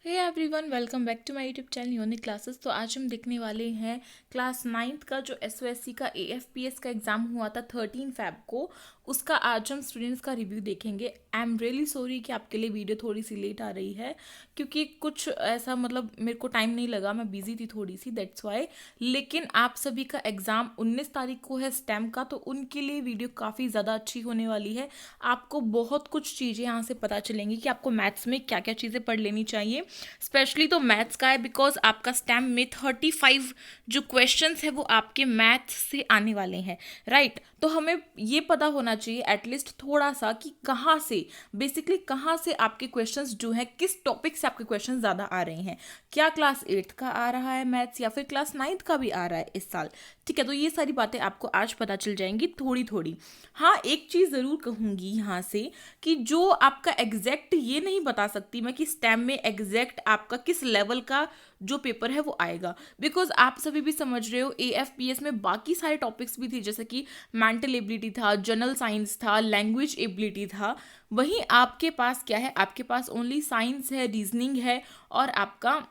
Hey everyone, welcome back to my YouTube channel unique classes. तो आज हम देखने वाले हैं क्लास 9th का जो एसओएससी का एएफपीएस का एग्ज़ाम हुआ था 13 फ़ेब को। उसका आज हम स्टूडेंट्स का रिव्यू देखेंगे। आई एम रियली सॉरी कि आपके लिए वीडियो थोड़ी सी लेट आ रही है, क्योंकि कुछ ऐसा मतलब मेरे को टाइम नहीं लगा, मैं बिजी थी थोड़ी सी, दैट्स वाई। लेकिन आप सभी का एग्ज़ाम 19 तारीख को है स्टेम का, तो उनके लिए वीडियो काफ़ी ज़्यादा अच्छी होने वाली है। आपको बहुत कुछ चीज़ें यहाँ से पता चलेंगी कि आपको मैथ्स में क्या क्या चीज़ें पढ़ लेनी चाहिए। स्पेशली तो मैथ्स का है, बिकॉज आपका स्टेम में 35 जो क्वेश्चंस है वो आपके मैथ्स से आने वाले हैं, राइट। तो हमें ये पता होना चाहिए एटलीस्ट थोड़ा सा कि कहाँ से, बेसिकली कहाँ से आपके क्वेश्चंस जो है, किस टॉपिक से आपके क्वेश्चंस ज़्यादा आ रहे हैं। क्या क्लास 8th का आ रहा है मैथ्स, या फिर क्लास 9th का भी आ रहा है इस साल। ठीक है, तो ये सारी बातें आपको आज पता चल जाएंगी थोड़ी थोड़ी। हाँ, एक चीज़ ज़रूर कहूँगी यहाँ से कि जो आपका एग्जैक्ट ये नहीं बता सकती मैं कि स्टेम में एग्जैक्ट आपका किस लेवल का जो पेपर है वो आएगा, बिकॉज आप सभी भी समझ रहे हो एएफपीएस में बाकी सारे टॉपिक्स भी थे, जैसे कि मेंटल एबिलिटी था, जनरल साइंस था, लैंग्वेज एबिलिटी था। वहीं आपके पास क्या है, आपके पास ओनली साइंस है, रीजनिंग है, और आपका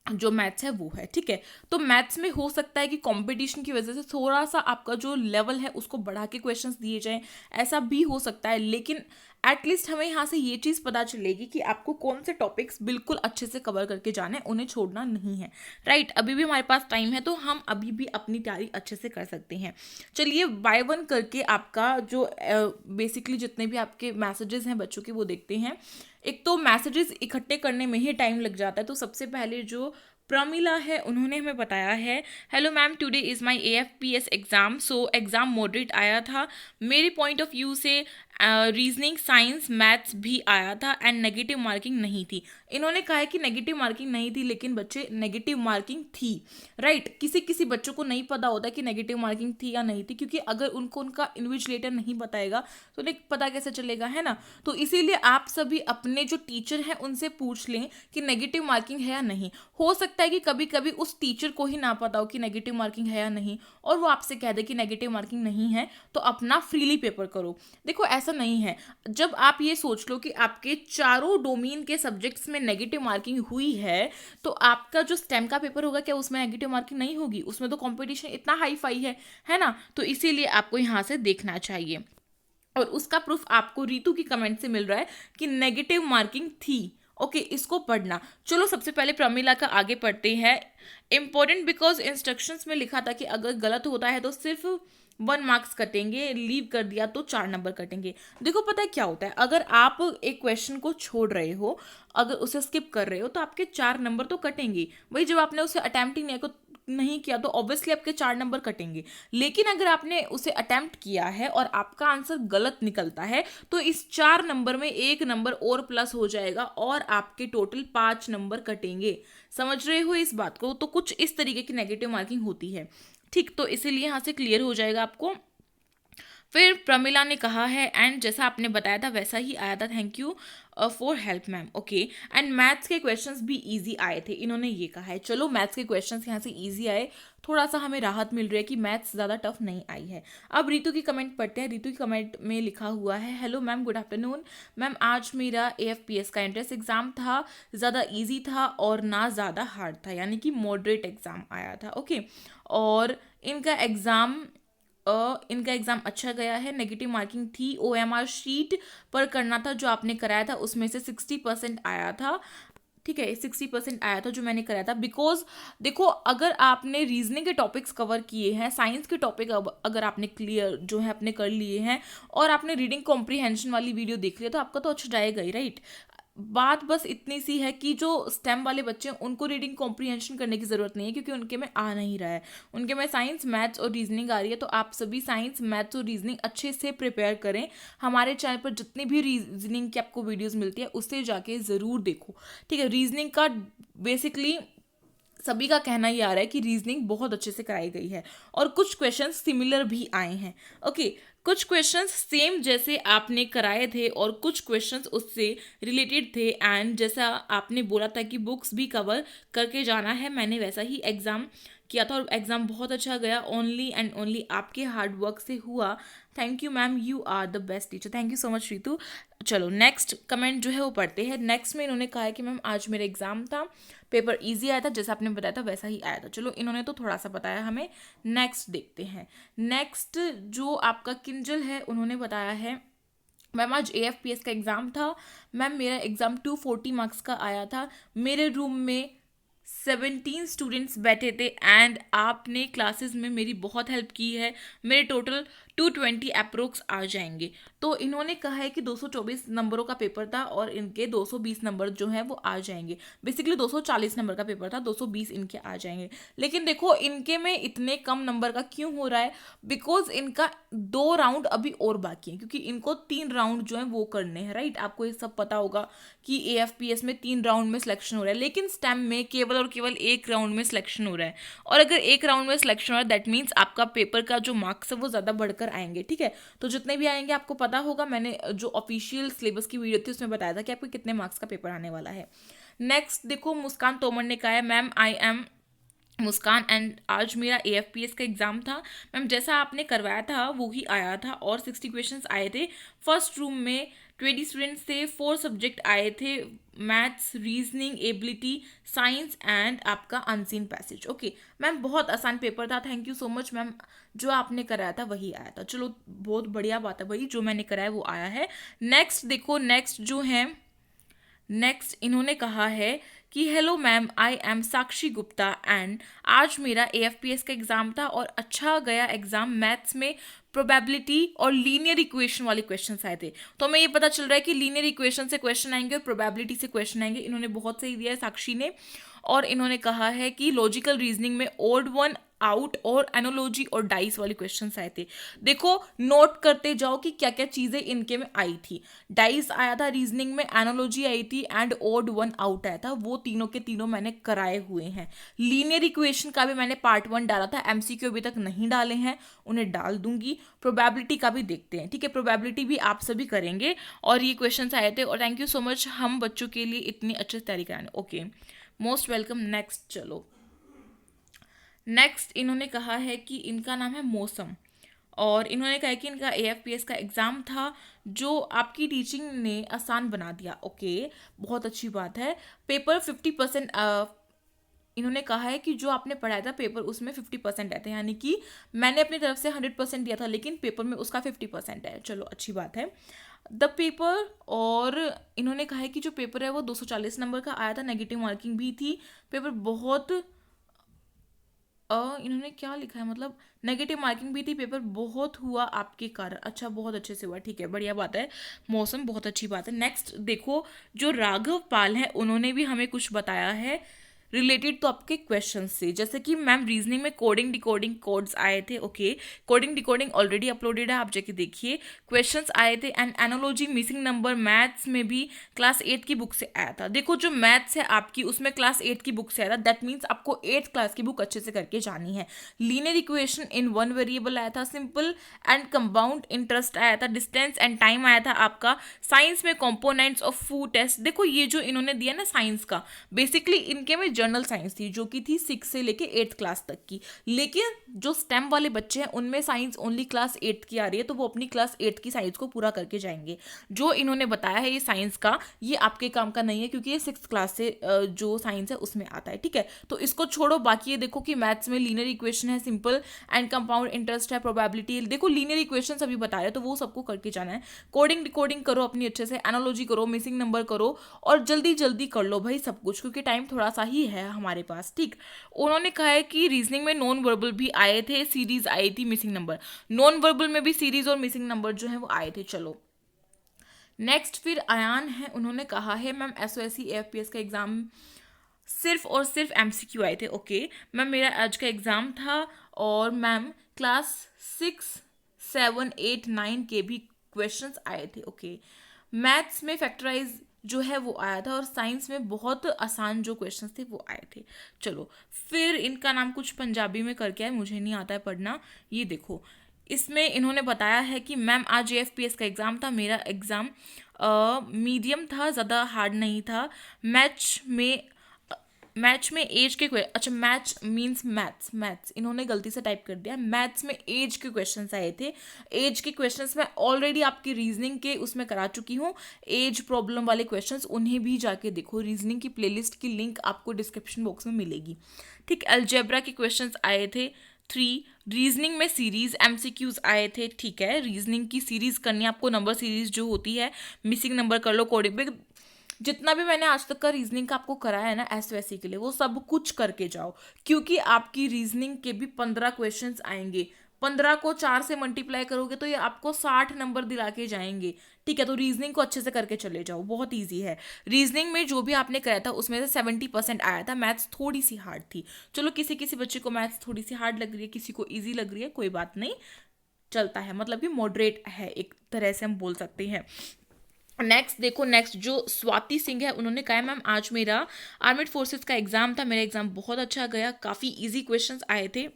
जो मैथ्स है वो है। ठीक है, तो मैथ्स में हो सकता है कि कंपटीशन की वजह से थोड़ा सा आपका जो लेवल है उसको बढ़ा के क्वेश्चंस दिए जाएं, ऐसा भी हो सकता है। लेकिन एटलीस्ट हमें यहाँ से ये चीज़ पता चलेगी कि आपको कौन से टॉपिक्स बिल्कुल अच्छे से कवर करके जाने, उन्हें छोड़ना नहीं है, राइट। अभी भी हमारे पास टाइम है, तो हम अभी भी अपनी तैयारी अच्छे से कर सकते हैं। चलिए बाय वन करके आपका जो बेसिकली जितने भी आपके मैसेजेस हैं बच्चों के वो देखते हैं। एक तो मैसेजेस इकट्ठे करने में ही टाइम लग जाता है, तो सबसे पहले जो प्रमिला है उन्होंने हमें बताया है, hello ma'am, today is my AFPS exam, so exam moderate आया था। मेरे पॉइंट ऑफ व्यू से रीजनिंग, साइंस, मैथ्स भी आया था एंड नेगेटिव मार्किंग नहीं थी। इन्होंने कहा है कि नेगेटिव मार्किंग नहीं थी, लेकिन बच्चे नेगेटिव मार्किंग थी, राइट। किसी किसी बच्चों को नहीं पता होता कि नेगेटिव मार्किंग थी या नहीं थी, क्योंकि अगर उनको उनका इन्विजिलेटर नहीं बताएगा तो उन्हें पता कैसे चलेगा, है ना। तो इसीलिए आप सभी अपने जो टीचर हैं उनसे पूछ लें कि नेगेटिव मार्किंग है या नहीं। हो सकता है कि कभी कभी उस टीचर को ही ना पता हो कि नेगेटिव मार्किंग है या नहीं, और वो आपसे कह दे कि नेगेटिव मार्किंग नहीं है, तो अपना फ्रीली पेपर करो। देखो ऐसा नहीं है, जब आप ये सोच लो कि आपके चारों डोमेन के सब्जेक्ट्स में नेगेटिव मार्किंग हुई है, तो आपका जो स्टेम का पेपर होगा, क्या उसमें नेगेटिव मार्किंग नहीं होगी? उसमें तो कंपटीशन इतना हाई फाई है ना। तो इसीलिए आपको यहाँ से देखना चाहिए, और उसका प्रूफ आपको रितु की कमेंट से मिल रहा है कि नेगेटिव मार्किंग थी। ओके, इसको पढ़ना। चलो सबसे पहले प्रमिला का आगे पढ़ते हैं। इंपॉर्टेंट बिकॉज इंस्ट्रक्शंस में लिखा था कि अगर गलत होता है तो सिर्फ 1 मार्क्स कटेंगे, लीव कर दिया तो 4 नंबर कटेंगे। देखो पता है क्या होता है, अगर आप एक क्वेश्चन को छोड़ रहे हो, अगर उसे स्किप कर रहे हो, तो आपके 4 नंबर तो कटेंगे। वही जब आपने उसे अटेम्प्ट ही नहीं किया तो ऑब्वियसली आपके 4 नंबर कटेंगे। लेकिन अगर आपने उसे अटेम्प्ट किया है और आपका आंसर गलत निकलता है, तो इस 4 नंबर में 1 नंबर और प्लस हो जाएगा और आपके टोटल 5 नंबर कटेंगे। समझ रहे हो इस बात को? तो कुछ इस तरीके की नेगेटिव मार्किंग होती है। ठीक, तो इसीलिए यहाँ से क्लियर हो जाएगा आपको। फिर प्रमिला ने कहा है, एंड जैसा आपने बताया था वैसा ही आया था, thank you for help ma'am. Okay, and maths के क्वेश्चंस भी इजी आए थे, इन्होंने ये कहा है। चलो मैथ्स के क्वेश्चंस यहाँ से इजी आए, थोड़ा सा हमें राहत मिल रही है कि मैथ्स ज़्यादा टफ नहीं आई है। अब रितु की कमेंट पढ़ते हैं। रितु की कमेंट में लिखा हुआ है, hello ma'am, good afternoon ma'am, आज मेरा एएफपीएस का एंट्रेंस एग्ज़ाम था, ज़्यादा ईजी था और ना ज़्यादा हार्ड था, यानी कि मॉडरेट एग्ज़ाम आया था। ओके, और इनका एग्ज़ाम अच्छा गया है। नेगेटिव मार्किंग थी, ओएमआर शीट पर करना था जो आपने कराया था, उसमें से 60% आया था। ठीक है, 60% आया था जो मैंने कराया था। बिकॉज देखो, अगर आपने रीजनिंग के टॉपिक्स कवर किए हैं, साइंस के टॉपिक अगर आपने क्लियर जो है अपने कर लिए हैं, और आपने रीडिंग कॉम्प्रीहेंशन वाली वीडियो देख लिया, तो आपका तो अच्छा जाएगा ही, राइट। बात बस इतनी सी है कि जो स्टेम वाले बच्चे हैं उनको रीडिंग कॉम्प्रीहेंशन करने की ज़रूरत नहीं है, क्योंकि उनके में आ नहीं रहा है। उनके में साइंस, मैथ्स और रीजनिंग आ रही है। तो आप सभी साइंस, मैथ्स और रीजनिंग अच्छे से प्रिपेयर करें। हमारे चैनल पर जितनी भी रीजनिंग की आपको वीडियोज़ मिलती है उससे जाके ज़रूर देखो। ठीक है, रीजनिंग का बेसिकली सभी का कहना ये आ रहा है कि रीजनिंग बहुत अच्छे से कराई गई है, और कुछ क्वेश्चंस सिमिलर भी आए हैं। ओके, कुछ क्वेश्चंस सेम जैसे आपने कराए थे और कुछ क्वेश्चंस उससे रिलेटेड थे, एंड जैसा आपने बोला था कि बुक्स भी कवर करके जाना है, मैंने वैसा ही एग्ज़ाम किया था और एग्ज़ाम बहुत अच्छा गया, ओनली एंड ओनली आपके हार्ड वर्क से हुआ। Thank you ma'am, you are the best teacher. Thank you so much Ritu. चलो नेक्स्ट कमेंट जो है वो पढ़ते हैं। नेक्स्ट में इन्होंने कहा है कि मैम आज मेरा एग्ज़ाम था, पेपर इजी आया था, जैसा आपने बताया था वैसा ही आया था। चलो इन्होंने तो थोड़ा सा बताया हमें। नेक्स्ट देखते हैं। नेक्स्ट जो आपका किंजल है, उन्होंने बताया है मैम आज AFPS का एग्ज़ाम था, मैम मेरा एग्ज़ाम 240 मार्क्स का आया था, मेरे रूम में 17 स्टूडेंट्स बैठे थे एंड आपने क्लासेस में मेरी बहुत हेल्प की है, मेरे टोटल 220 अप्रोक्स आ जाएंगे। तो इन्होंने कहा है कि 224 नंबरों का पेपर था और इनके 220 नंबर जो हैं वो आ जाएंगे। बेसिकली 240 नंबर का पेपर था, 220 इनके आ जाएंगे। लेकिन देखो इनके में इतने कम नंबर का क्यों हो रहा है, बिकॉज इनका 2 राउंड अभी और बाकी है, क्योंकि इनको 3 राउंड जो है वो करने हैं, राइट। आपको ये सब पता होगा कि AFPS में 3 राउंड में सिलेक्शन हो रहा है, लेकिन स्टेम में केवल और केवल 1 राउंड में सिलेक्शन हो रहा है। और अगर 1 राउंड में सिलेक्शन हो रहा है दैट मीन्स आपका पेपर का जो मार्क्स है वो ज़्यादा बढ़कर आएंगे, ठीक है। तो जितने भी आएंगे आपको पता होगा, मैंने जो ऑफिशियल सिलेबस की वीडियो थी उसमें बताया था कि आपको कितने मार्क्स का पेपर आने वाला है। नेक्स्ट देखो, मुस्कान तोमर ने कहा है ma'am I am Muskan and आज मेरा AFPS का एग्ज़ाम था, मैम जैसा आपने करवाया था वो ही आया था और 60 क्वेश्चंस आए थे। फर्स्ट रूम में 20 स्टूडेंट्स थे, 4 सब्जेक्ट आए थे, maths, reasoning, ability, science and आपका अनसीन पैसेज। ओके मैम बहुत आसान पेपर था, thank you so much ma'am, जो आपने कराया था वही आया था। चलो बहुत बढ़िया बात है भाई, जो मैंने कराया वो आया है। नेक्स्ट देखो, नेक्स्ट जो है, नेक्स्ट इन्होंने कहा है कि hello ma'am I am Sakshi Gupta and आज मेरा AFPS का एग्ज़ाम था और अच्छा गया एग्ज़ाम। मैथ्स में प्रोबेबिलिटी और लीनियर इक्वेशन वाले क्वेश्चन आए थे। तो हमें ये पता चल रहा है कि लीनियर इक्वेशन से क्वेश्चन आएंगे और प्रोबेबिलिटी से क्वेश्चन आएंगे। इन्होंने बहुत सही दिया है साक्षी ने। और इन्होंने कहा है कि लॉजिकल रीजनिंग में ओड वन आउट और एनोलॉजी और डाइस वाले क्वेश्चंस आए थे। देखो नोट करते जाओ कि क्या क्या चीज़ें इनके में आई थी। डाइस आया था रीजनिंग में, एनोलॉजी आई थी एंड ओड वन आउट आया था। वो तीनों के तीनों मैंने कराए हुए हैं। लीनियर इक्वेशन का भी मैंने पार्ट 1 डाला था, MCQ अभी तक नहीं डाले हैं, उन्हें डाल दूंगी। प्रोबेबिलिटी का भी देखते हैं, ठीक है। प्रोबेबिलिटी भी आप सभी करेंगे और ये क्वेश्चन आए थे। और थैंक यू सो मच हम बच्चों के लिए इतनी अच्छी तैयारी कराने। Okay most welcome. नेक्स्ट चलो, नेक्स्ट इन्होंने कहा है कि इनका नाम है मौसम और इन्होंने कहा कि इनका AFPS का एग्ज़ाम था जो आपकी टीचिंग ने आसान बना दिया। ओके बहुत अच्छी बात है। पेपर 50% इन्होंने कहा है कि जो आपने पढ़ाया था पेपर उसमें 50% आए थे, यानी कि मैंने अपनी तरफ से 100% दिया था लेकिन पेपर में उसका 50% है। चलो अच्छी बात है। द पेपर, और इन्होंने कहा है कि जो पेपर है वो 240 नंबर का आया था, नेगेटिव मार्किंग भी थी। पेपर बहुत इन्होंने क्या लिखा है, मतलब नेगेटिव मार्किंग भी थी, पेपर बहुत हुआ आपके कारण। अच्छा बहुत अच्छे से हुआ, ठीक है बढ़िया बात है। मौसम बहुत अच्छी बात है। नेक्स्ट देखो, जो राघव पाल है उन्होंने भी हमें कुछ बताया है रिलेटेड तो आपके क्वेश्चन से, जैसे कि मैम रीजनिंग में कोडिंग डिकोडिंग कोड्स आए थे। Okay coding decoding already uploaded है, आप जाके देखिए। क्वेश्चंस आए थे and analogy, missing number, maths में भी क्लास 8 की बुक से आया था। देखो जो मैथ्स है आपकी उसमें क्लास 8 की बुक से आया था, दैट मीन्स आपको 8th क्लास की बुक अच्छे से करके जानी है। लीनियर इक्वेशन इन 1 वेरिएबल आया था, सिंपल एंड कंपाउंड इंटरेस्ट आया था, डिस्टेंस एंड टाइम आया था आपका। साइंस में कंपोनेंट्स ऑफ फूड टेस्ट, देखो ये जो इन्होंने दिया ना साइंस का, बेसिकली इनके में जनरल साइंस थी जो कि थी 6 से लेके 8th क्लास तक की। लेकिन जो स्टेम वाले बच्चे हैं उनमें साइंस ओनली क्लास 8 की आ रही है, तो वो अपनी क्लास 8 की साइंस को पूरा करके जाएंगे। जो इन्होंने बताया है ये साइंस का, ये आपके काम का नहीं है क्योंकि ये 6th क्लास से जो साइंस है उसमें आता है, ठीक है। तो इसको छोड़ो। बाकी ये देखो कि मैथ्स में लीनियर इक्वेशन है, सिंपल एंड कंपाउंड इंटरेस्ट है, प्रोबेबिलिटी, देखो लीनियर इक्वेशन अभी बता रहे हैं तो वो सबको करके जाना है। कोडिंग डिकोडिंग करो अपनी अच्छे से, एनालॉजी करो, मिसिंग नंबर करो और जल्दी जल्दी कर लो भाई सब कुछ, क्योंकि टाइम थोड़ा सा ही है हमारे पास, ठीक। उन्होंने कहा है कि रीजनिंग में नॉन वर्बल भी आए थे, सीरीज आई थी, मिसिंग नंबर, नॉन वर्बल में भी सीरीज और मिसिंग नंबर जो है वो आए थे। चलो नेक्स्ट फिर अयान है, उन्होंने कहा है मैम SOSC AFPS का एग्जाम सिर्फ और सिर्फ MCQ आए थे। ओके मैम मेरा आज का एग्ज़ाम था और मैम क्लास 6, 7, 8, 9 के भी क्वेश्चंस आए थे। ओके मैथ्स में फैक्टराइज जो है वो आया था और साइंस में बहुत आसान जो क्वेश्चंस थे वो आए थे। चलो फिर इनका नाम कुछ पंजाबी में करके है, मुझे नहीं आता है पढ़ना। ये देखो इसमें इन्होंने बताया है कि मैम आज AFPS का एग्ज़ाम था, मेरा एग्ज़ाम मीडियम था, ज़्यादा हार्ड नहीं था। मैथ्स में मैच में एज के अच्छा मैच मीन्स मैथ्स इन्होंने गलती से टाइप कर दिया। मैथ्स में एज के क्वेश्चंस आए थे। एज के क्वेश्चंस मैं ऑलरेडी आपकी रीजनिंग के उसमें करा चुकी हूँ, एज प्रॉब्लम वाले क्वेश्चंस, उन्हें भी जाके देखो। रीजनिंग की प्लेलिस्ट की लिंक आपको डिस्क्रिप्शन बॉक्स में मिलेगी। ठीक, अलजेब्रा के क्वेश्चंस आए थे 3। रीजनिंग में सीरीज एमसीक्यूज आए थे। ठीक है, रीजनिंग की सीरीज करनी है आपको, नंबर सीरीज जो होती है, मिसिंग नंबर कर लो, कोडिंग, जितना भी मैंने आज तक का रीजनिंग का आपको कराया है ना एसवीएससी के लिए, वो सब कुछ करके जाओ, क्योंकि आपकी रीजनिंग के भी 15 क्वेश्चंस आएंगे। 15 को 4 से मल्टीप्लाई करोगे तो ये आपको 60 नंबर दिला के जाएंगे। ठीक है, तो रीजनिंग को अच्छे से करके चले जाओ, बहुत ईजी है। रीजनिंग में जो भी आपने कराया था उसमें से 70% आया था। मैथ्स थोड़ी सी हार्ड थी। चलो, किसी किसी बच्चे को मैथ्स थोड़ी सी हार्ड लग रही है, किसी को ईजी लग रही है, कोई बात नहीं, चलता है, मतलब कि मॉडरेट है एक तरह से हम बोल सकते हैं। नेक्स्ट देखो, नेक्स्ट जो स्वाति सिंह है, उन्होंने कहा है मैम आज मेरा आर्मेड फोर्सेस का एग्जाम था, मेरा एग्जाम बहुत अच्छा गया, काफ़ी इजी क्वेश्चंस आए थे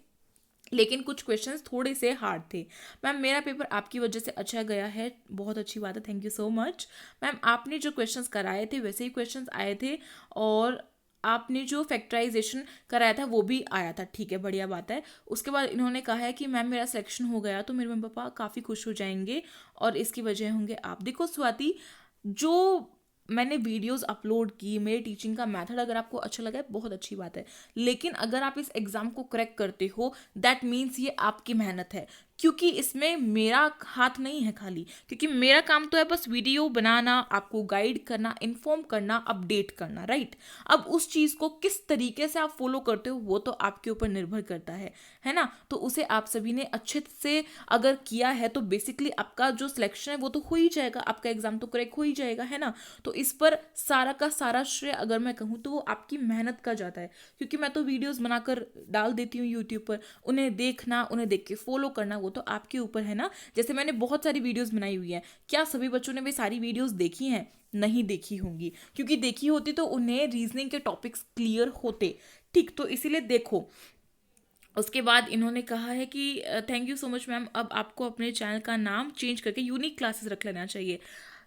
लेकिन कुछ क्वेश्चंस थोड़े से हार्ड थे। मैम मेरा पेपर आपकी वजह से अच्छा गया है, बहुत अच्छी बात है, thank you so much. Ma'am आपने जो क्वेश्चंस कराए थे वैसे ही क्वेश्चंस आए थे, और आपने जो फैक्टराइजेशन कराया था वो भी आया था। ठीक है, बढ़िया बात है। उसके बाद इन्होंने कहा है कि मैम मेरा सिलेक्शन हो गया तो मेरे मम्मी पापा काफ़ी खुश हो जाएंगे और इसकी वजह होंगे आप। देखो स्वाति, जो मैंने वीडियोस अपलोड की, मेरे टीचिंग का मेथड अगर आपको अच्छा लगा है, बहुत अच्छी बात है, लेकिन अगर आप इस एग्ज़ाम को क्रैक करते हो दैट मीन्स ये आपकी मेहनत है, क्योंकि इसमें मेरा हाथ नहीं है खाली, क्योंकि मेरा काम तो है बस वीडियो बनाना, आपको गाइड करना, इन्फॉर्म करना, अपडेट करना, राइट। अब उस चीज़ को किस तरीके से आप फॉलो करते हो वो तो आपके ऊपर निर्भर करता है ना। तो उसे आप सभी ने अच्छे से अगर किया है तो बेसिकली आपका जो सिलेक्शन है वो तो हो ही जाएगा, आपका एग्जाम तो क्रैक हो ही जाएगा, है ना। तो इस पर सारा का सारा श्रेय अगर मैं कहूँ तो वो आपकी मेहनत का जाता है, क्योंकि मैं तो वीडियोस बनाकर डाल देती हूँ यूट्यूब पर, उन्हें देखना, उन्हें देख के फॉलो करना वो तो आपके ऊपर है ना। जैसे मैंने बहुत सारी वीडियोस बनाई हुई हैं, क्या सभी बच्चों ने वे सारी वीडियोस देखी हैं? नहीं देखी होंगी, क्योंकि देखी होती तो उन्हें रीजनिंग के टॉपिक्स क्लियर होते। ठीक, तो इसीलिए देखो। उसके बाद इन्होंने कहा है कि thank you so much ma'am, अब आपको अपने चैनल का नाम चेंज करके यूनिक क्लासेस रख लेना चाहिए।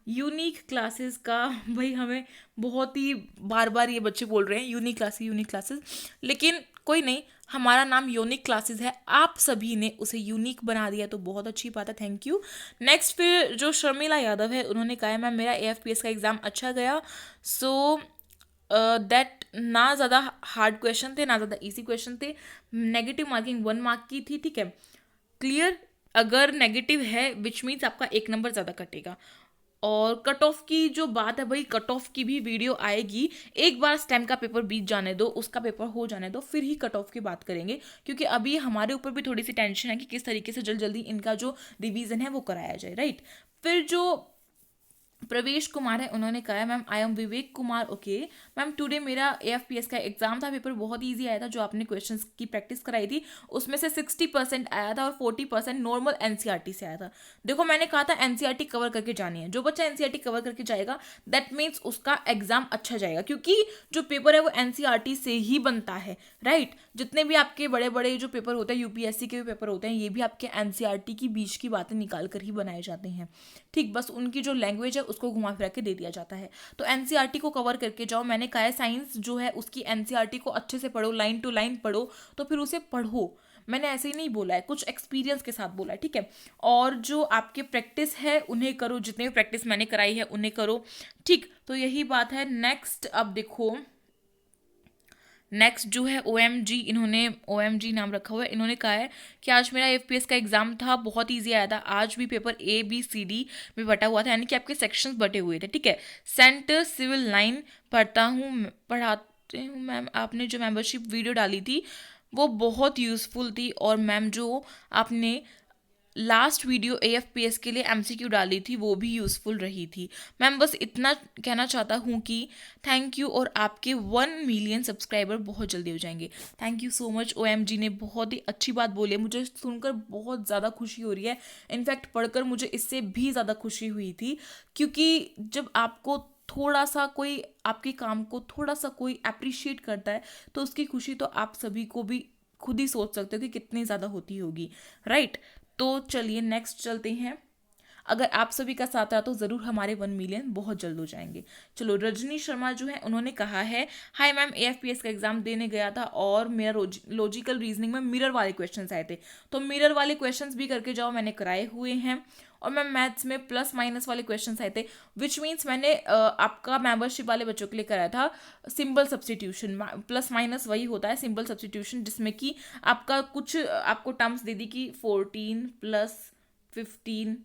यूनिक क्लासेस का भाई हमें बहुत ही बार बार ये बच्चे बोल रहे हैं यूनिक क्लासेस, लेकिन कोई नहीं, हमारा नाम यूनिक क्लासेस है, आप सभी ने उसे यूनिक बना दिया तो बहुत अच्छी बात है, थैंक यू। नेक्स्ट फिर जो शर्मिला यादव है, उन्होंने कहा है मैम मेरा एएफपीएस का एग्ज़ाम अच्छा गया, सो दैट ना ज़्यादा हार्ड क्वेश्चन थे ना ज़्यादा इजी क्वेश्चन थे, नेगेटिव मार्किंग 1 मार्क की थी। ठीक है, क्लियर। अगर नेगेटिव है विच मीन्स आपका 1 नंबर ज़्यादा कटेगा। और कट ऑफ की जो बात है भाई, कट ऑफ की भी वीडियो आएगी, एक बार स्टेम का पेपर बीत जाने दो, उसका पेपर हो जाने दो, फिर ही कट ऑफ की बात करेंगे, क्योंकि अभी हमारे ऊपर भी थोड़ी सी टेंशन है कि किस तरीके से जल्दी जल्दी इनका जो रिवीजन है वो कराया जाए, राइट। फिर जो प्रवेश कुमार है, उन्होंने कहा है ma'am I am Vivek Kumar, okay ma'am today मेरा एएफपीएस का एग्जाम था, पेपर बहुत इजी आया था, जो आपने क्वेश्चंस की प्रैक्टिस कराई थी उसमें से 60% आया था और 40% नॉर्मल एनसीईआरटी से आया था। देखो मैंने कहा था एनसीईआरटी कवर करके जानी है, जो बच्चा एनसीईआरटी कवर करके जाएगा दैट मीन्स उसका एग्जाम अच्छा जाएगा, क्योंकि जो पेपर है वो एनसीईआरटी से ही बनता है, राइट। जितने भी आपके बड़े बड़े जो पेपर होते हैं, यूपीएससी के भी पेपर होते हैं, ये भी आपके एनसीईआरटी की बीच की बातें निकाल कर ही बनाए जाते हैं। ठीक, बस उनकी जो लैंग्वेज है उसको घुमा फिरा के दे दिया जाता है। तो एनसीईआरटी को कवर करके जाओ। मैंने कहा है साइंस जो है उसकी एनसीईआरटी को अच्छे से पढ़ो, लाइन टू लाइन पढ़ो, तो फिर उसे पढ़ो। मैंने ऐसे ही नहीं बोला है, कुछ एक्सपीरियंस के साथ बोला है, ठीक है। और जो आपके प्रैक्टिस है उन्हें करो, जितने भी प्रैक्टिस मैंने कराई है उन्हें करो, ठीक। तो यही बात है। नेक्स्ट अब देखो, नेक्स्ट जो है OMG, इन्होंने OMG नाम रखा हुआ है, इन्होंने कहा है कि आज मेरा एफपीएस का एग्जाम था, बहुत इजी आया था, आज भी पेपर ABCD में बटा हुआ था, यानी कि आपके सेक्शंस बटे हुए थे, ठीक है। सेंटर सिविल लाइन पढ़ाते हूँ मैम, आपने जो मेंबरशिप वीडियो डाली थी वो बहुत यूज़फुल थी, और मैम जो आपने लास्ट वीडियो AFPS के लिए MCQ डाली थी वो भी यूज़फुल रही थी। मैम बस इतना कहना चाहता हूँ कि थैंक यू, और आपके 1 मिलियन सब्सक्राइबर बहुत जल्दी हो जाएंगे। Thank you so much. OMG ने बहुत ही अच्छी बात बोली है, मुझे सुनकर बहुत ज़्यादा खुशी हो रही है। इनफैक्ट पढ़कर मुझे इससे भी ज़्यादा खुशी हुई थी, क्योंकि जब आपको थोड़ा सा कोई आपके काम को थोड़ा सा कोई अप्रिशिएट करता है तो उसकी खुशी तो आप सभी को भी खुद ही सोच सकते हो कि कितनी ज़्यादा होती होगी, राइट। तो चलिए नेक्स्ट चलते हैं। अगर आप सभी का साथ रहा तो ज़रूर हमारे 1 मिलियन बहुत जल्द हो जाएंगे। चलो, रजनी शर्मा जो है उन्होंने कहा है, हाय मैम, AFPS का एग्जाम देने गया था और मेरा लॉजिकल रीजनिंग में मिरर वाले क्वेश्चंस आए थे, तो मिरर वाले क्वेश्चंस भी करके जाओ, मैंने कराए हुए हैं। और मैम मैथ्स में प्लस माइनस वाले क्वेश्चंस आए थे, विच मीन्स मैंने आपका मेंबरशिप वाले बच्चों के लिए कराया था सिंपल सब्सटीट्यूशन। प्लस माइनस वही होता है, सिंपल सब्सटीट्यूशन, जिसमें कि आपका कुछ आपको टर्म्स दे दी कि 14 प्लस 15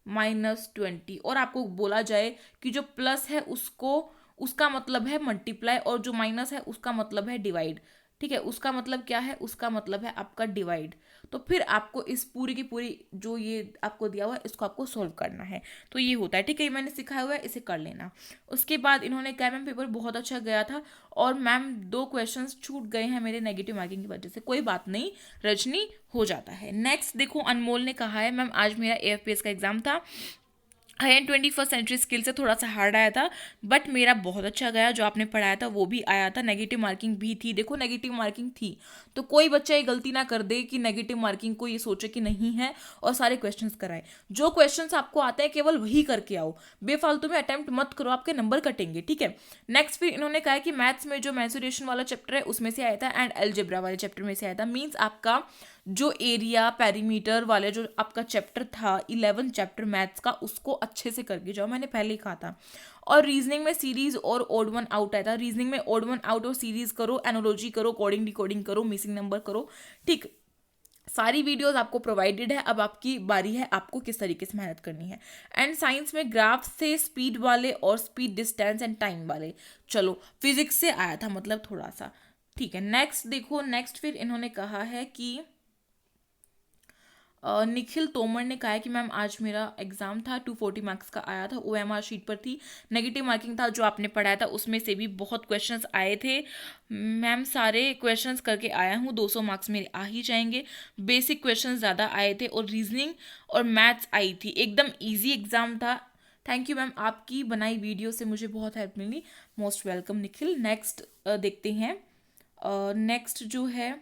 माइनस 20, और आपको बोला जाए कि जो प्लस है उसको उसका मतलब है मल्टीप्लाई और जो माइनस है उसका मतलब है डिवाइड। ठीक है, उसका मतलब क्या है, उसका मतलब है आपका डिवाइड। तो फिर आपको इस पूरी की पूरी जो ये आपको दिया हुआ है इसको आपको सॉल्व करना है। तो ये होता है, ठीक है, ये मैंने सिखाया हुआ है, इसे कर लेना। उसके बाद इन्होंने कहा मैम पेपर बहुत अच्छा गया था और मैम 2 क्वेश्चंस छूट गए हैं मेरे नेगेटिव मार्किंग की वजह से। कोई बात नहीं रजनी, हो जाता है। नेक्स्ट देखो, अनमोल ने कहा है, मैम आज मेरा AFPS का एग्जाम था, high and 21st century skill से थोड़ा सा हार्ड आया था, बट मेरा बहुत अच्छा गया, जो आपने पढ़ाया था वो भी आया था, नेगेटिव मार्किंग भी थी। देखो नेगेटिव मार्किंग थी, तो कोई बच्चा ये गलती ना कर दे कि नेगेटिव मार्किंग को ये सोचे कि नहीं है और सारे क्वेश्चंस कराए। जो क्वेश्चंस आपको आते हैं केवल वही करके आओ, बेफालतू में अटेम्प्ट मत करो, आपके नंबर कटेंगे। ठीक है, नेक्स्ट फिर इन्होंने कहा कि मैथ्स में जो मेंसुरेशन वाला चैप्टर है उसमें से आया था एंड अलजेब्रा वाले चैप्टर में से आया था। मीन्स आपका जो एरिया पेरीमीटर वाले जो आपका चैप्टर था 11 चैप्टर मैथ्स का, उसको अच्छे से करके जाओ, मैंने पहले ही कहा था। और रीजनिंग में सीरीज और ओड वन आउट आया था, रीजनिंग में ओड वन आउट और सीरीज करो, एनोलॉजी करो, कोडिंग डिकोडिंग करो, मिसिंग नंबर करो। ठीक, सारी वीडियोस आपको प्रोवाइडेड है, अब आपकी बारी है आपको किस तरीके से मेहनत करनी है। एंड साइंस में ग्राफ से स्पीड वाले और स्पीड डिस्टेंस एंड टाइम वाले, चलो फिजिक्स से आया था मतलब थोड़ा सा। ठीक है, नेक्स्ट देखो, नेक्स्ट फिर इन्होंने कहा है कि निखिल तोमर ने कहा है कि मैम आज मेरा एग्जाम था, 240 मार्क्स का आया था, OMR शीट पर थी, नेगेटिव मार्किंग था, जो आपने पढ़ाया था उसमें से भी बहुत क्वेश्चंस आए थे मैम, सारे क्वेश्चंस करके आया हूँ, 200 मार्क्स मेरे आ ही जाएंगे। बेसिक क्वेश्चंस ज़्यादा आए थे और रीजनिंग और मैथ्स आई थी, एकदम ईजी एग्जाम था। थैंक यू मैम, आपकी बनाई वीडियो से मुझे बहुत हेल्प मिली, मोस्ट वेलकम निखिल। नेक्स्ट देखते हैं, नेक्स्ट जो है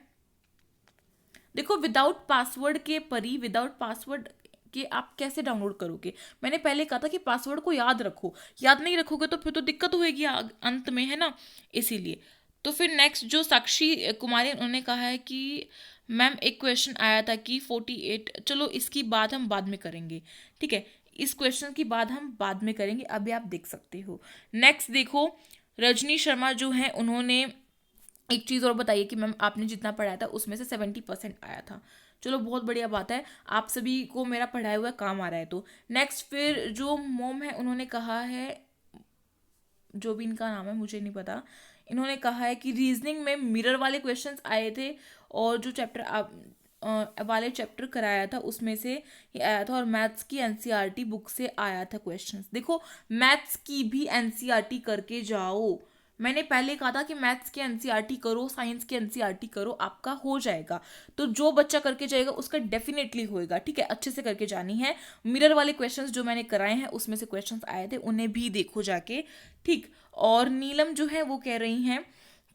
देखो, विदाउट पासवर्ड के परी, विदाउट पासवर्ड के आप कैसे डाउनलोड करोगे। मैंने पहले कहा था कि पासवर्ड को याद रखो, याद नहीं रखोगे तो फिर तो दिक्कत होगी अंत में, है ना, इसीलिए। तो फिर नेक्स्ट जो साक्षी कुमारी, उन्होंने कहा है कि मैम एक क्वेश्चन आया था कि 48, चलो इसकी बात हम बाद में करेंगे। ठीक है, इस क्वेश्चन की बात हम बाद में करेंगे, अभी आप देख सकते हो। नेक्स्ट देखो, रजनी शर्मा जो है उन्होंने एक चीज़ और बताइए कि मैम आपने जितना पढ़ाया था उसमें से 70% आया था। चलो बहुत बढ़िया बात है, आप सभी को मेरा पढ़ाया हुआ काम आ रहा है। तो नेक्स्ट फिर जो मोम है उन्होंने कहा है, जो भी इनका नाम है मुझे नहीं पता, इन्होंने कहा है कि रीजनिंग में मिरर वाले क्वेश्चंस आए थे और जो चैप्टर आप वाले चैप्टर कराया था उसमें से ही आया था, और मैथ्स की NCERT बुक से आया था क्वेश्चंस। देखो मैथ्स की भी NCERT करके जाओ, मैंने पहले कहा था कि मैथ्स की NCERT करो, साइंस की NCERT करो, आपका हो जाएगा। तो जो बच्चा करके जाएगा उसका डेफिनेटली होएगा। ठीक है, अच्छे से करके जानी है। मिरर वाले क्वेश्चंस जो मैंने कराए हैं उसमें से क्वेश्चंस आए थे, उन्हें भी देखो जाके। ठीक, और नीलम जो है वो कह रही हैं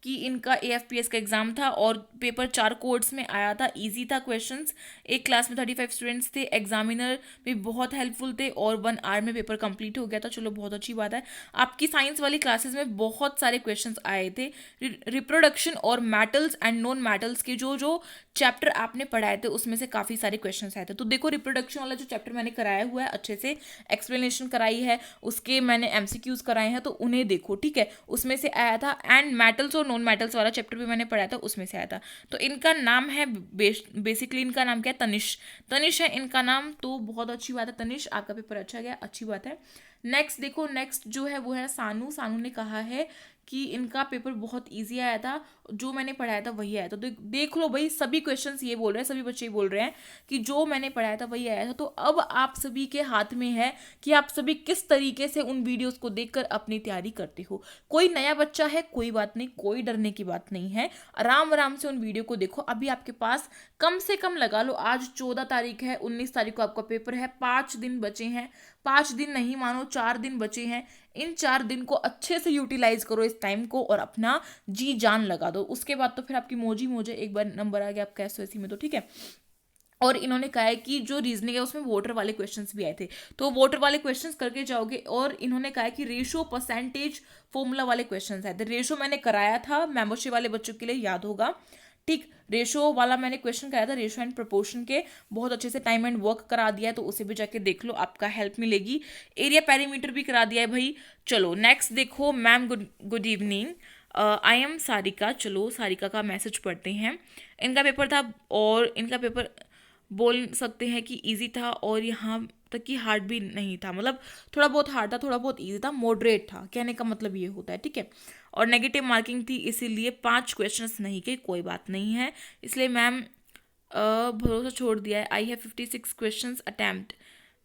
कि इनका AFPS का एग्जाम था और पेपर 4 कोड्स में आया था, इजी था क्वेश्चंस, एक क्लास में 35 स्टूडेंट्स थे, एग्जामिनर भी बहुत हेल्पफुल थे और 1 आवर में पेपर कंप्लीट हो गया था। चलो बहुत अच्छी बात है। आपकी साइंस वाली क्लासेस में बहुत सारे क्वेश्चंस आए थे, रिप्रोडक्शन और मेटल्स एंड नॉन मेटल्स के जो जो चैप्टर आपने पढ़ाए थे उसमें से काफ़ी सारे क्वेश्चंस आए थे। तो देखो रिप्रोडक्शन वाला जो चैप्टर मैंने कराया हुआ है, अच्छे से एक्सप्लेनेशन कराई है, उसके मैंने MCQs कराए हैं, तो उन्हें देखो। ठीक है, उसमें से आया था। एंड मेटल्स और नॉन मेटल्स वाला चैप्टर भी मैंने पढ़ाया था, उसमें से आया था। तो इनका नाम है बेसिकली इनका नाम क्या है, तनिष, तनिष है इनका नाम। तो बहुत अच्छी बात है तनिष, आपका पेपर अच्छा गया, अच्छी बात है। नेक्स्ट देखो, नेक्स्ट जो है वो है सानू। सानू ने कहा है कि इनका पेपर बहुत इजी आया था, जो मैंने पढ़ाया था वही आया था। तो देख लो भाई, सभी क्वेश्चंस ये बोल रहे हैं, सभी बच्चे ये बोल रहे हैं कि जो मैंने पढ़ाया था वही आया था। तो अब आप सभी के हाथ में है कि आप सभी किस तरीके से उन वीडियोस को देखकर अपनी तैयारी करते हो। कोई नया बच्चा है, कोई बात नहीं, कोई डरने की बात नहीं है, आराम आराम से उन वीडियो को देखो। अभी आपके पास कम से कम लगा लो, आज 14 तारीख है, 19 तारीख को आपका पेपर है, 5 दिन बचे हैं, 5 दिन नहीं मानो 4 दिन बचे हैं। इन 4 दिन को अच्छे से यूटिलाइज करो इस टाइम को और अपना जी जान लगा दो। उसके बाद तो फिर आपकी मौजी मोजे, एक बार नंबर आ गया आपका SOSC में तो ठीक है। और इन्होंने कहा है कि जो रीजनिंग है उसमें वोटर वाले क्वेश्चंस भी आए थे, तो वोटर वाले क्वेश्चंस करके जाओगे। और इन्होंने कहा है कि रेशो परसेंटेज फॉर्मूला वाले क्वेश्चंस आए थे। रेशो मैंने कराया था मेंबरशिप वाले बच्चों के लिए, याद होगा, ठीक। रेशो वाला मैंने क्वेश्चन कराया था, रेशो एंड प्रोपोर्शन के, बहुत अच्छे से टाइम एंड वर्क करा दिया है, तो उसे भी जाके देख लो, आपका हेल्प मिलेगी। एरिया पेरीमीटर भी करा दिया है भाई। चलो नेक्स्ट देखो, ma'am good evening, I am Sarika. चलो सारिका का मैसेज पढ़ते हैं। इनका पेपर था और इनका पेपर बोल सकते हैं कि इजी था और यहाँ तक कि हार्ड भी नहीं था, मतलब थोड़ा बहुत हार्ड था, थोड़ा बहुत इजी था, मॉडरेट था, कहने का मतलब ये होता है, ठीक है। और नेगेटिव मार्किंग थी, इसीलिए 5 क्वेश्चंस नहीं के, कोई बात नहीं है, इसलिए मैम भरोसा छोड़ दिया है। आई हैव 56 क्वेश्चंस अटैम्प्ट,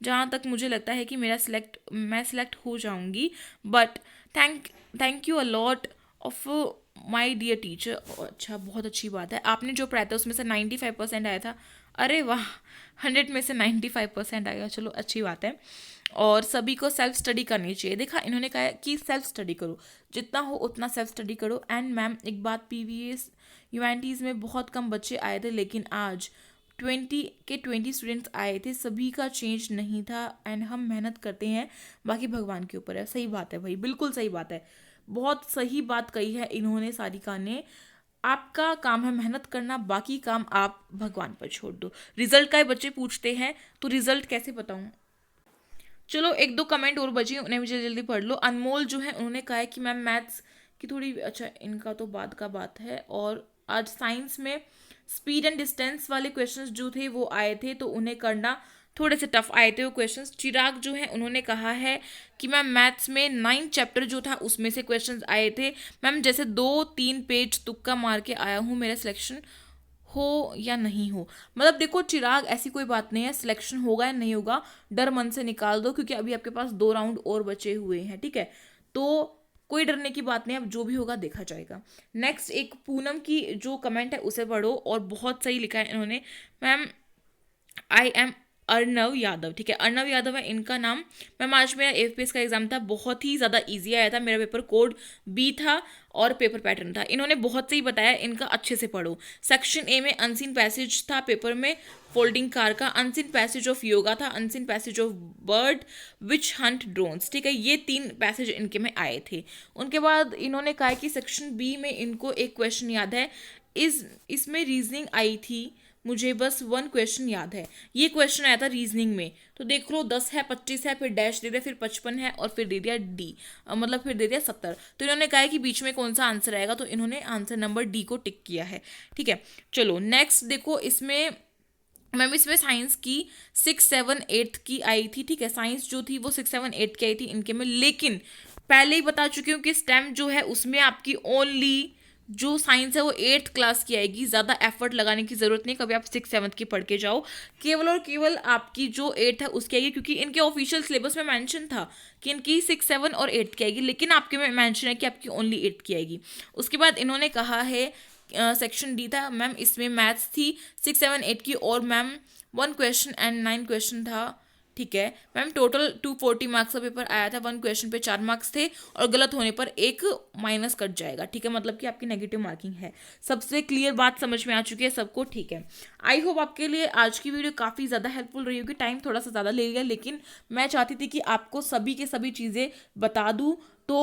जहाँ तक मुझे लगता है कि मैं सिलेक्ट हो जाऊंगी, but thank you a lot of my dear teacher. अच्छा, बहुत अच्छी बात है, आपने जो पढ़ाया था उसमें से 95% आया था। अरे वाह, 100 में से 95% आएगा, चलो अच्छी बात है। और सभी को सेल्फ स्टडी करनी चाहिए। देखा, इन्होंने कहा कि सेल्फ स्टडी करो, जितना हो उतना सेल्फ स्टडी करो। एंड मैम एक बात, पीवीएस यूएनटीज में बहुत कम बच्चे आए थे, लेकिन आज 20 स्टूडेंट्स आए थे, सभी का चेंज नहीं था। एंड हम मेहनत करते हैं, बाकी भगवान के ऊपर है। सही बात है भाई, बिल्कुल सही बात है, बहुत सही बात कही है इन्होंने, सारिका ने। आपका काम है मेहनत करना, बाकी काम आप भगवान पर छोड़ दो। रिजल्ट का बच्चे पूछते हैं, तो रिजल्ट कैसे बताऊं। चलो 1-2 कमेंट और बचे, उन्हें मुझे जल्दी पढ़ लो। अनमोल जो है उन्होंने कहा है कि मैम मैथ्स की थोड़ी, अच्छा इनका तो बाद का बात है। और आज साइंस में स्पीड एंड डिस्टेंस वाले क्वेश्चंस जो थे वो आए थे, तो उन्हें करना थोड़े से टफ आए थे वो क्वेश्चंस। चिराग जो है उन्होंने कहा है कि मैम मैथ्स में 9 चैप्टर जो था उसमें से क्वेश्चंस आए थे। मैम जैसे 2-3 पेज तुक्का मार के आया हूँ, मेरा सिलेक्शन हो या नहीं हो। मतलब देखो चिराग, ऐसी कोई बात नहीं है, सिलेक्शन होगा या नहीं होगा डर मन से निकाल दो, क्योंकि अभी आपके पास 2 राउंड और बचे हुए हैं, ठीक है। तो कोई डरने की बात नहीं है, अब जो भी होगा देखा जाएगा। नेक्स्ट एक पूनम की जो कमेंट है उसे पढ़ो, और बहुत सही लिखा है इन्होंने। Ma'am I am Arnav Yadav, ठीक है, अर्नव यादव है इनका नाम। मैम आज मेरा एफपीएस का एग्जाम था, बहुत ही ज़्यादा इजी आया था, मेरा पेपर कोड बी था और पेपर पैटर्न था। इन्होंने बहुत सही बताया, इनका अच्छे से पढ़ो। सेक्शन ए में अनसीन पैसेज था पेपर में, फोल्डिंग कार का, अनसीन पैसेज ऑफ योगा था, unseen passage of bird witch hunt drones, ठीक है, ये 3 पैसेज इनके में आए थे। उनके बाद इन्होंने कहा कि सेक्शन बी में इनको एक क्वेश्चन याद है, इसमें रीजनिंग आई थी, मुझे बस 1 क्वेश्चन याद है। ये क्वेश्चन आया था रीजनिंग में, तो देख लो 10 है, 25 है, फिर डैश दे दिया, फिर 55 है, और फिर दे दिया डी, मतलब फिर दे दिया 70। तो इन्होंने कहा है कि बीच में कौन सा आंसर आएगा, तो इन्होंने आंसर नंबर डी को टिक किया है, ठीक है। चलो नेक्स्ट देखो, इसमें मैम इसमें साइंस की 6, 7, 8 की आई थी, ठीक है, साइंस जो थी वो 6, 7, 8 की आई थी इनके में। लेकिन पहले ही बता चुकी हूँ कि स्टेम जो है उसमें आपकी ओनली जो साइंस है वो 8th क्लास की आएगी, ज़्यादा एफर्ट लगाने की ज़रूरत नहीं, कभी आप 6, 7 की पढ़ के जाओ, केवल और केवल आपकी जो 8th है उसकी आएगी, क्योंकि इनके ऑफिशियल सिलेबस में मेंशन था कि इनकी 6, 7 और 8 की आएगी, लेकिन आपके में मेंशन है कि आपकी ओनली 8 की आएगी। उसके बाद इन्होंने कहा है सेक्शन डी था मैम, इसमें मैथ्स थी 6, 7, 8 की, और मैम 1 क्वेश्चन एंड 9 क्वेश्चन था, ठीक है। मैम टोटल 240 मार्क्स का पेपर आया था, 1 क्वेश्चन पे 4 मार्क्स थे, और गलत होने पर 1 माइनस कट जाएगा, ठीक है, मतलब कि आपकी नेगेटिव मार्किंग है। सबसे क्लियर बात समझ में आ चुकी है सबको, ठीक है। आई होप आपके लिए आज की वीडियो काफ़ी ज़्यादा हेल्पफुल रही होगी। टाइम थोड़ा सा ज़्यादा ले लिया, लेकिन मैं चाहती थी कि आपको सभी के सभी चीज़ें बता दूँ, तो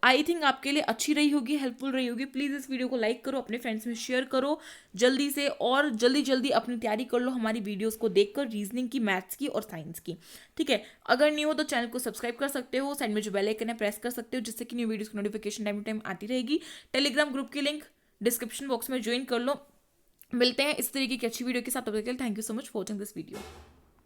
आई थिंक आपके लिए अच्छी रही होगी, हेल्पफुल रही होगी। प्लीज़ इस वीडियो को लाइक करो, अपने फ्रेंड्स में शेयर करो जल्दी से, और जल्दी अपनी तैयारी कर लो हमारी वीडियोस को देखकर, रीजनिंग की, मैथ्स की और साइंस की, ठीक है। अगर न्यू हो तो चैनल को सब्सक्राइब कर सकते हो, साइड में जो बेल आइकन है प्रेस कर सकते हो, जिससे कि न्यू वीडियोस की नोटिफिकेशन टाइम टू टाइम आती रहेगी। टेलीग्राम ग्रुप की लिंक डिस्क्रिप्शन बॉक्स में ज्वाइन कर लो। मिलते हैं इस तरीके की अच्छी वीडियो के साथ, तब तक के लिए thank you so much for watching this video.